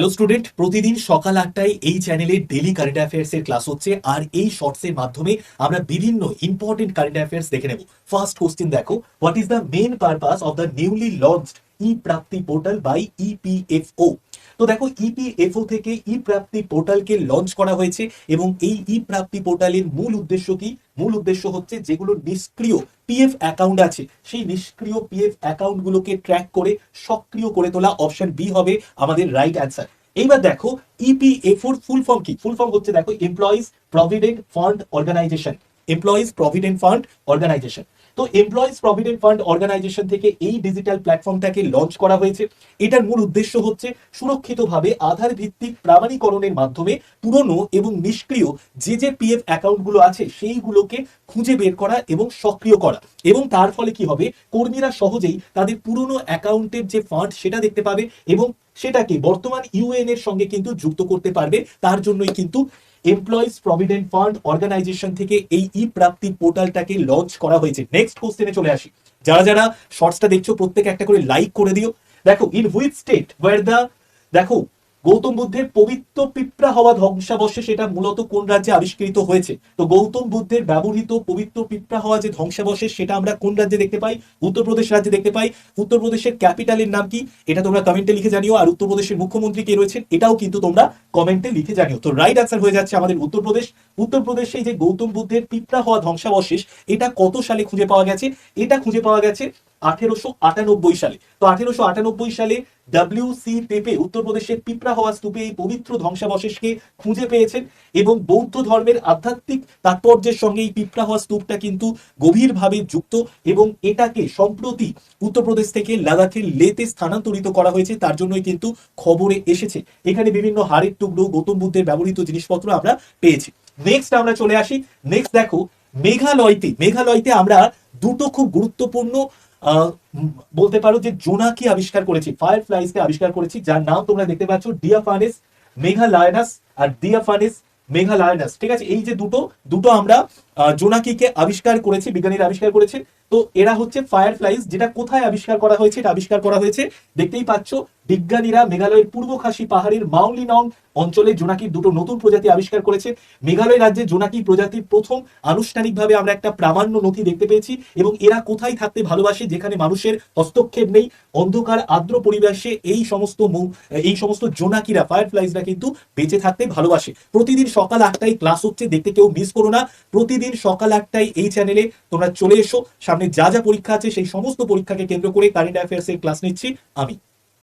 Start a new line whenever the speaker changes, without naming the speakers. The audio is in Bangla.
হ্যালো স্টুডেন্ট, প্রতিদিন সকাল 8টায় এই চ্যানেলে ডেলি কারেন্ট অ্যাফেয়ার্স এর ক্লাস হচ্ছে। আর এই শর্টসের মাধ্যমে আমরা বিভিন্ন ইম্পর্টেন্ট কারেন্ট অ্যাফেয়ার্স দেখে নেব। ফার্স্ট কোশ্চেন দেখো, what is the main purpose of the newly launched e Prapti portal by EPFO? তো দেখো, ইপিএফও থেকে ই প্রাপ্তি পোর্টালকে লঞ্চ করা হয়েছে এবং এই ই প্রাপ্তি পোর্টালের মূল উদ্দেশ্য কি? মূল উদ্দেশ্য হচ্ছে যেগুলো নিষ্ক্রিয় পিএফ অ্যাকাউন্ট আছে সেই নিষ্ক্রিয় পিএফ অ্যাকাউন্টগুলোকে ট্র্যাক করে সক্রিয় করে তোলা। অপশন বি হবে আমাদের রাইট অ্যান্সার। এইবার দেখো, ইপিএফওর ফুল ফর্ম কি? ফুল ফর্ম হচ্ছে দেখো, employees provident fund organisation. Employees provident fund organisation. তো এমপ্লয়িজ প্রভিডেন্ট ফান্ড অর্গানাইজেশন থেকে এই ডিজিটাল প্ল্যাটফর্মটাকে লঞ্চ করা হয়েছে। এটার মূল উদ্দেশ্য হচ্ছে সুরক্ষিতভাবে আধার ভিত্তিক প্রামাণিকরণের মাধ্যমে পুরনো এবং নিষ্ক্রিয় যে পিএফ অ্যাকাউন্টগুলো আছে সেইগুলোকে খুঁজে বের করা এবং সক্রিয় করা। এবং তার ফলে কি হবে, কর্মীরা সহজেই তাদের পুরনো অ্যাকাউন্টের যে ফান্ড সেটা দেখতে পাবে এবং সেটাকে বর্তমান ইউএন এর সঙ্গে কিন্তু যুক্ত করতে পারবে। তার জন্যই কিন্তু এমপ্লয়িজ প্রভিডেন্ট ফান্ড অর্গানাইজেশন থেকে এই ই প্রাপ্তি পোর্টালটাকে লঞ্চ করা হয়েছে। নেক্সট কোশ্চেনে চলে আসি। যারা যারা শর্টসটা দেখছো প্রত্যেকে একটা করে লাইক করে দিও। দেখো, in which state were the, দেখো গৌতম বুদ্ধের পবিত্র পিঁপড়া হওয়া ধ্বংসাবশেষ সেটা মূলত কোন রাজ্যে আবিষ্কৃত হয়েছে? তো গৌতম বুদ্ধের ব্যবহৃত পবিত্র পিঁপড়া হওয়া যে ধ্বংসাবশেষ সেটা আমরা কোন রাজ্যে দেখতে পাই? উত্তরপ্রদেশ রাজ্যে দেখতে পাই। উত্তরপ্রদেশের ক্যাপিটালের নাম কি? এটা তোমরা কমেন্টে লিখে জানিও। আর উত্তরপ্রদেশের মুখ্যমন্ত্রী কে রয়েছেন এটাও কিন্তু তোমরা কমেন্টে লিখে জানিও। তো রাইট আনসার হয়ে যাচ্ছে আমাদের উত্তরপ্রদেশ। উত্তরপ্রদেশে যে গৌতম বুদ্ধের পিঁপড়া হওয়া ধ্বংসাবশেষ এটা কত সালে খুঁজে পাওয়া গেছে? এটা খুঁজে পাওয়া গেছে 1898 সালে। তো 1898 সালে ডব্লিউ.সি. পেপে উত্তরপ্রদেশের পিঁপড়া হওয়া স্তূপে এই পবিত্র ধ্বংসাবশেষকে খুঁজে পেয়েছেন এবং বৌদ্ধ ধর্মের আধ্যাত্মিক তাৎপর্যের সঙ্গে এই পিঁপড়া হওয়া স্তূপটা কিন্তু গভীরভাবে যুক্ত এবং এটাকে সম্প্রতি উত্তরপ্রদেশ থেকে লাদাখের লেতে স্থানান্তরিত করা হয়েছে। তার জন্যই কিন্তু খবরে এসেছে। এখানে বিভিন্ন হাড়ের টুকরো, গৌতম বুদ্ধের ব্যবহৃত জিনিসপত্র আমরা পেয়েছি। নেক্সট আমরা চলে আসি। নেক্সট দেখো, মেঘালয়তে আমরা দুটো খুব গুরুত্বপূর্ণ বলতে পারো যে জোনাকি আবিষ্কার করেছি, ফায়ার ফ্লাইজকে আবিষ্কার করেছি, যার নাম তোমরা দেখতে পাচ্ছ ডিয়াফানেস মেঘালয়ানাস আর ডিয়াফানেস মেঘালয়ানাস। ঠিক আছে, এই যে দুটো আমরা জোনাকিকে আবিষ্কার করেছি, বিজ্ঞানীরা আবিষ্কার করেছে। তো এরা হচ্ছে ফায়ার ফ্লাইজ। যেটা কোথায় আবিষ্কার করা হয়েছে? এটা আবিষ্কার করা হয়েছে, দেখতেই পাচ্ছ, বিজ্ঞানীরা মেঘালয়ের পূর্ব খাসি পাহাড়ের মাউলিনং অঞ্চলে জোনাকির দুটো নতুন প্রজাতি আবিষ্কার করেছে। মেঘালয় রাজ্যে জোনাকি প্রজাতির প্রথম আনুষ্ঠানিকভাবে আমরা একটা প্রামাণ্য নথি দেখতে পেয়েছি। এবং এরা কোথায় থাকতে ভালোবাসে? যেখানে মানুষের হস্তক্ষেপ নেই, অন্ধকার আর্দ্র পরিবেশে এই সমস্ত জোনাকিরা, ফায়ার ফ্লাইজরা কিন্তু বেঁচে থাকতে ভালোবাসে। প্রতিদিন সকাল 8টায় ক্লাস হচ্ছে, দেখতে কেউ মিস করো না। প্রতিদিন সকাল 8টায় এই চ্যানেলে তোমরা চলে এসো। সামনে যা যা পরীক্ষা আছে সেই সমস্ত পরীক্ষাকে কেন্দ্র করে কারেন্ট অ্যাফেয়ার্স এর ক্লাস নিচ্ছি আমি।